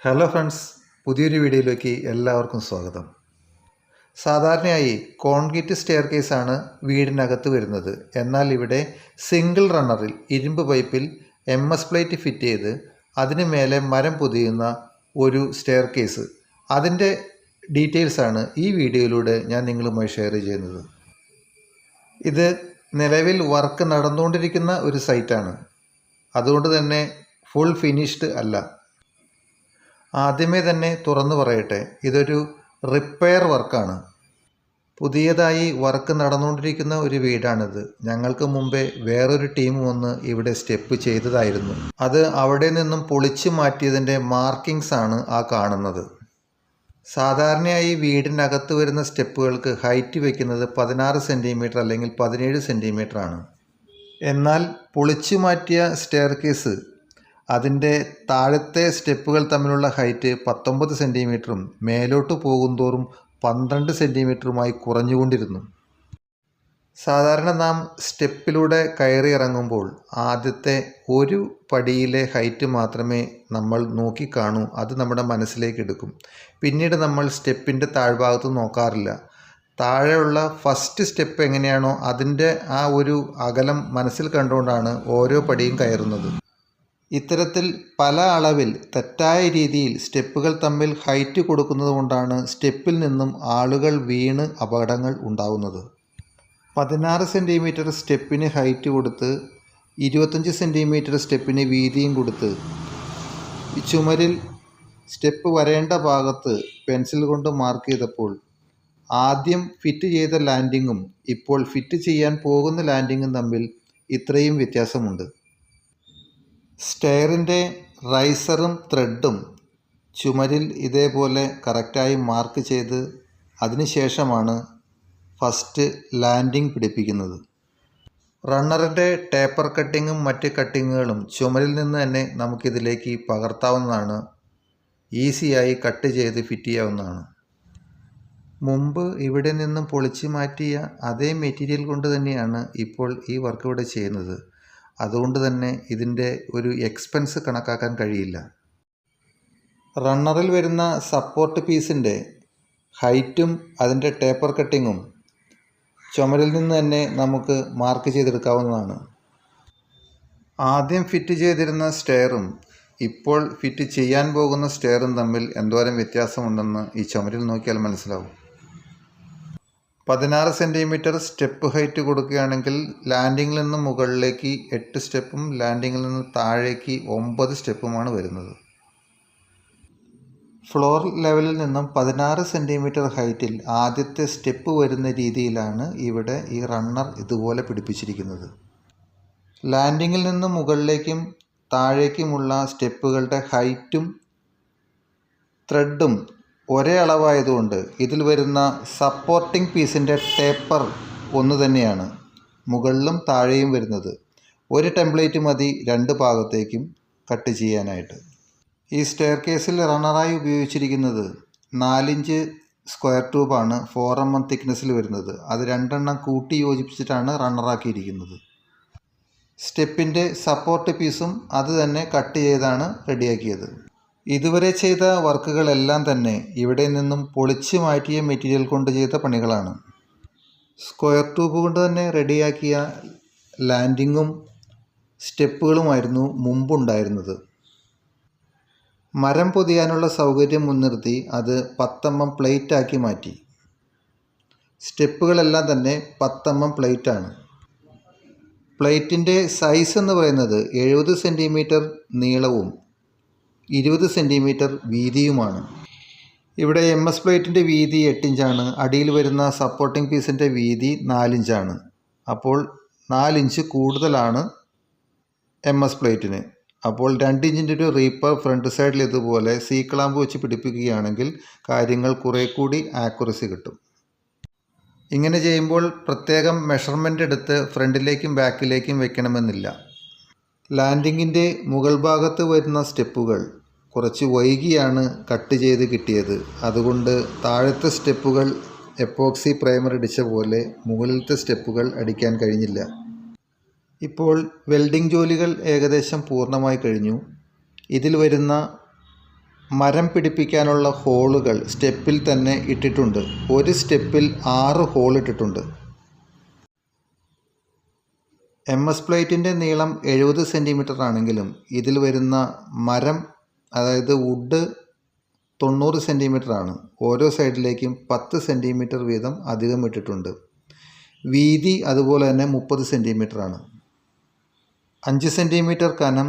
Hello friends, പുതിയൊരു വീഡിയോയിലേക്ക് എല്ലാവർക്കും സ്വാഗതം. സാധാരണയായി കോൺക്രീറ്റ് സ്റ്റെയർ കേസാണ് വീടിനകത്ത് വരുന്നത്. എന്നാൽ ഇവിടെ സിംഗിൾ റണ്ണറിൽ ഇരുമ്പ് പൈപ്പിൽ പ്ലേറ്റ് ഫിറ്റ് ചെയ്ത് അതിന് മേലെ മരം പൊതിയുന്ന ഒരു സ്റ്റെയർ കേസ്, അതിൻ്റെ ഡീറ്റെയിൽസാണ് ഈ വീഡിയോയിലൂടെ ഞാൻ നിങ്ങളുമായി ഷെയർ ചെയ്യുന്നത്. ഇത് നിലവിൽ വർക്ക് നടന്നുകൊണ്ടിരിക്കുന്ന ഒരു സൈറ്റാണ്. അതുകൊണ്ട് തന്നെ ഫുൾ ഫിനിഷ്ഡ് അല്ല. ആദ്യമേ തന്നെ തുറന്നു പറയട്ടെ, ഇതൊരു റിപ്പയർ വർക്കാണ്. പുതിയതായി വർക്ക് നടന്നുകൊണ്ടിരിക്കുന്ന ഒരു വീടാണിത്. ഞങ്ങൾക്ക് മുമ്പേ വേറൊരു ടീം വന്ന് ഇവിടെ സ്റ്റെപ്പ് ചെയ്തതായിരുന്നു. അത് അവിടെ നിന്നും പൊളിച്ചു മാറ്റിയതിൻ്റെ മാർക്കിങ്സ് ആണ് ആ കാണുന്നത്. സാധാരണയായി വീടിനകത്ത് വരുന്ന സ്റ്റെപ്പുകൾക്ക് ഹൈറ്റ് വയ്ക്കുന്നത് 16 സെൻറ്റിമീറ്റർ അല്ലെങ്കിൽ 17 സെൻറ്റിമീറ്റർ ആണ്. എന്നാൽ പൊളിച്ചു മാറ്റിയ സ്റ്റെയർ കേസ് അതിൻ്റെ താഴത്തെ സ്റ്റെപ്പുകൾ തമ്മിലുള്ള ഹൈറ്റ് 19 സെൻറ്റിമീറ്ററും മേലോട്ട് പോകുന്തോറും 12 സെൻറ്റിമീറ്ററുമായി കുറഞ്ഞുകൊണ്ടിരുന്നു. സാധാരണ നാം സ്റ്റെപ്പിലൂടെ കയറി ഇറങ്ങുമ്പോൾ ആദ്യത്തെ ഒരു പടിയിലെ ഹൈറ്റ് മാത്രമേ നമ്മൾ നോക്കിക്കാണൂ, അത് നമ്മുടെ മനസ്സിലേക്ക് എടുക്കും. പിന്നീട് നമ്മൾ സ്റ്റെപ്പിൻ്റെ താഴ്ഭാഗത്ത് നോക്കാറില്ല. താഴെയുള്ള ഫസ്റ്റ് സ്റ്റെപ്പ് എങ്ങനെയാണോ അതിൻ്റെ ആ ഒരു അകലം മനസ്സിൽ കണ്ടുകൊണ്ടാണ് ഓരോ പടിയും കയറുന്നത്. ഇത്തരത്തിൽ പല അളവിൽ തെറ്റായ രീതിയിൽ സ്റ്റെപ്പുകൾ തമ്മിൽ ഹൈറ്റ് കൊടുക്കുന്നത് കൊണ്ടാണ് സ്റ്റെപ്പിൽ നിന്നും ആളുകൾ വീണ് അപകടങ്ങൾ ഉണ്ടാകുന്നത്. 16 സെൻറ്റിമീറ്റർ സ്റ്റെപ്പിന് ഹൈറ്റ് കൊടുത്ത് 25 സെൻറ്റിമീറ്റർ സ്റ്റെപ്പിന് വീതിയും കൊടുത്ത് ചുമരിൽ സ്റ്റെപ്പ് വരേണ്ട ഭാഗത്ത് പെൻസിൽ കൊണ്ട് മാർക്ക് ചെയ്തപ്പോൾ ആദ്യം ഫിറ്റ് ചെയ്ത ലാൻഡിങ്ങും ഇപ്പോൾ ഫിറ്റ് ചെയ്യാൻ പോകുന്ന ലാൻഡിങ്ങും തമ്മിൽ ഇത്രയും വ്യത്യാസമുണ്ട്. സ്റ്റെയറിൻ്റെ റൈസറും ത്രെഡും ചുമരിൽ ഇതേപോലെ കറക്റ്റായി മാർക്ക് ചെയ്ത് അതിനുശേഷമാണ് ഫസ്റ്റ് ലാൻഡിംഗ് പിടിപ്പിക്കുന്നത്. റണ്ണറിൻ്റെ ടേപ്പർ കട്ടിങ്ങും മറ്റ് കട്ടിങ്ങുകളും ചുമരിൽ നിന്ന് തന്നെ നമുക്കിതിലേക്ക് പകർത്താവുന്നതാണ്. ഈസിയായി കട്ട് ചെയ്ത് ഫിറ്റ് ചെയ്യാവുന്നതാണ്. മുമ്പ് ഇവിടെ നിന്നും പൊളിച്ചു മാറ്റിയ അതേ മെറ്റീരിയൽ കൊണ്ട് തന്നെയാണ് ഇപ്പോൾ ഈ വർക്ക് ഇവിടെ ചെയ്യുന്നത്. അതുകൊണ്ട് തന്നെ ഇതിൻ്റെ ഒരു എക്സ്പെൻസ് കണക്കാക്കാൻ കഴിയില്ല. റണ്ണറിൽ വരുന്ന സപ്പോർട്ട് പീസിൻ്റെ ഹൈറ്റും അതിൻ്റെ ടേപ്പർ കട്ടിങ്ങും ചുമരിൽ നിന്ന് തന്നെ നമുക്ക് മാർക്ക് ചെയ്തെടുക്കാവുന്നതാണ്. ആദ്യം ഫിറ്റ് ചെയ്തിരുന്ന സ്റ്റെയറും ഇപ്പോൾ ഫിറ്റ് ചെയ്യാൻ പോകുന്ന സ്റ്റെയറും തമ്മിൽ എന്തോരം വ്യത്യാസമുണ്ടെന്ന് ഈ ചുമരിൽ നോക്കിയാൽ മനസ്സിലാവും. 16 സെൻറ്റിമീറ്റർ സ്റ്റെപ്പ് ഹൈറ്റ് കൊടുക്കുകയാണെങ്കിൽ ലാൻഡിങ്ങിൽ നിന്ന് മുകളിലേക്ക് 8 സ്റ്റെപ്പും ലാൻഡിങ്ങിൽ നിന്ന് താഴേക്ക് 9 സ്റ്റെപ്പുമാണ് വരുന്നത്. ഫ്ലോർ ലെവലിൽ നിന്നും 16 സെൻറ്റിമീറ്റർ ഹൈറ്റിൽ ആദ്യത്തെ സ്റ്റെപ്പ് വരുന്ന രീതിയിലാണ് ഇവിടെ ഈ റണ്ണർ ഇതുപോലെ പിടിപ്പിച്ചിരിക്കുന്നത്. ലാൻഡിങ്ങിൽ നിന്ന് മുകളിലേക്കും താഴേക്കുമുള്ള സ്റ്റെപ്പുകളുടെ ഹൈറ്റും ത്രെഡും ഒരേ അളവായതുകൊണ്ട് ഇതിൽ വരുന്ന സപ്പോർട്ടിംഗ് പീസിൻ്റെ ടേപ്പർ ഒന്ന് തന്നെയാണ് മുകളിലും താഴെയും വരുന്നത്. ഒരു ടെംപ്ലേറ്റ് മതി രണ്ട് ഭാഗത്തേക്കും കട്ട് ചെയ്യാനായിട്ട്. ഈ സ്റ്റെയർ കേസിൽ റണ്ണറായി ഉപയോഗിച്ചിരിക്കുന്നത് 4 ഇഞ്ച് സ്ക്വയർ ട്യൂബാണ് 4 mm തിക്നെസ്സിൽ വരുന്നത്. അത് 2 എണ്ണം കൂട്ടി യോജിപ്പിച്ചിട്ടാണ് റണ്ണറാക്കിയിരിക്കുന്നത്. സ്റ്റെപ്പിൻ്റെ സപ്പോർട്ട് പീസും അത് തന്നെ കട്ട് ചെയ്താണ് റെഡിയാക്കിയത്. ഇതുവരെ ചെയ്ത വർക്കുകളെല്ലാം തന്നെ ഇവിടെ നിന്നും പൊളിച്ചു മാറ്റിയ മെറ്റീരിയൽ കൊണ്ട് ചെയ്ത പണികളാണ്. സ്ക്വയർ ട്യൂബ് കൊണ്ട് തന്നെ റെഡിയാക്കിയ ലാൻഡിങ്ങും സ്റ്റെപ്പുകളുമായിരുന്നു മുമ്പുണ്ടായിരുന്നത്. മരം പൊതിയാനുള്ള സൗകര്യം മുൻനിർത്തി അത് 10 mm പ്ലേറ്റ് ആക്കി മാറ്റി. സ്റ്റെപ്പുകളെല്ലാം തന്നെ 10 mm പ്ലേറ്റാണ്. പ്ലേറ്റിൻ്റെ സൈസ് എന്ന് പറയുന്നത് 70 സെൻറ്റിമീറ്റർ നീളവും 20 സെൻറ്റിമീറ്റർ വീതിയുമാണ്. ഇവിടെ പ്ലേറ്റിൻ്റെ വീതി 8 ഇഞ്ചാണ്. അടിയിൽ വരുന്ന സപ്പോർട്ടിംഗ് പീസിൻ്റെ വീതി 4 ഇഞ്ചാണ്. അപ്പോൾ 4 ഇഞ്ച് കൂടുതലാണ് പ്ലേറ്റിന്. അപ്പോൾ 2 ഇഞ്ചിൻ്റെ ഒരു റീപ്പർ ഫ്രണ്ട് സൈഡിൽ ഇതുപോലെ സി ക്ലാമ്പ് വെച്ച് പിടിപ്പിക്കുകയാണെങ്കിൽ കാര്യങ്ങൾ കുറേ കൂടി ആക്യുറസി കിട്ടും. ഇങ്ങനെ ചെയ്യുമ്പോൾ പ്രത്യേകം മെഷർമെൻ്റ് എടുത്ത് ഫ്രണ്ടിലേക്കും ബാക്കിലേക്കും വെക്കണമെന്നില്ല. ലാൻഡിങ്ങിൻ്റെ മുകൾ ഭാഗത്ത് വരുന്ന സ്റ്റെപ്പുകൾ കുറച്ച് വൈകിയാണ് കട്ട് ചെയ്ത് കിട്ടിയത്. അതുകൊണ്ട് താഴത്തെ സ്റ്റെപ്പുകൾ എപ്പോക്സി പ്രൈമർ അടിച്ച പോലെ മുകളിലത്തെ സ്റ്റെപ്പുകൾ അടിക്കാൻ കഴിഞ്ഞില്ല. ഇപ്പോൾ വെൽഡിംഗ് ജോലികൾ ഏകദേശം പൂർണ്ണമായി കഴിഞ്ഞു. ഇതിൽ വരുന്ന മരം പിടിപ്പിക്കാനുള്ള ഹോളുകൾ സ്റ്റെപ്പിൽ തന്നെ ഇട്ടിട്ടുണ്ട്. ഒരു സ്റ്റെപ്പിൽ 6 ഹോൾ ഇട്ടിട്ടുണ്ട്. MS പ്ലേറ്റിൻ്റെ നീളം 70 സെൻറ്റിമീറ്റർ ആണെങ്കിലും ഇതിൽ വരുന്ന മരം, അതായത് വുഡ്, 90 സെൻറ്റിമീറ്റർ ആണ്. ഓരോ സൈഡിലേക്കും 10 സെൻറ്റിമീറ്റർ വീതം അധികം ഇട്ടിട്ടുണ്ട്. വീതി അതുപോലെ തന്നെ 30 സെൻറ്റിമീറ്റർ ആണ്. 5 സെൻറ്റിമീറ്റർ കനം,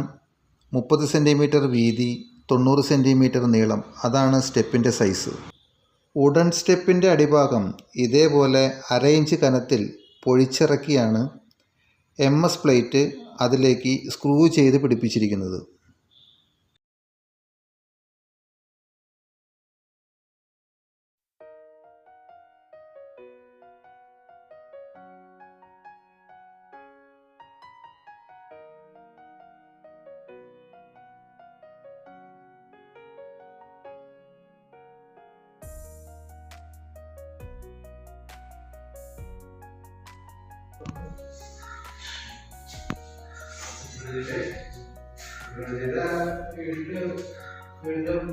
30 സെൻറ്റിമീറ്റർ വീതി, 90 സെൻറ്റിമീറ്റർ നീളം, അതാണ് സ്റ്റെപ്പിൻ്റെ സൈസ്. വുഡൻ സ്റ്റെപ്പിൻ്റെ അടിഭാഗം ഇതേപോലെ 1/2 ഇഞ്ച് കനത്തിൽ പൊഴിച്ചിറക്കിയാണ് MS പ്ലേറ്റ് അതിലേക്ക് സ്ക്രൂ ചെയ്ത് പിടിപ്പിച്ചിരിക്കുന്നത്. വീണ്ടും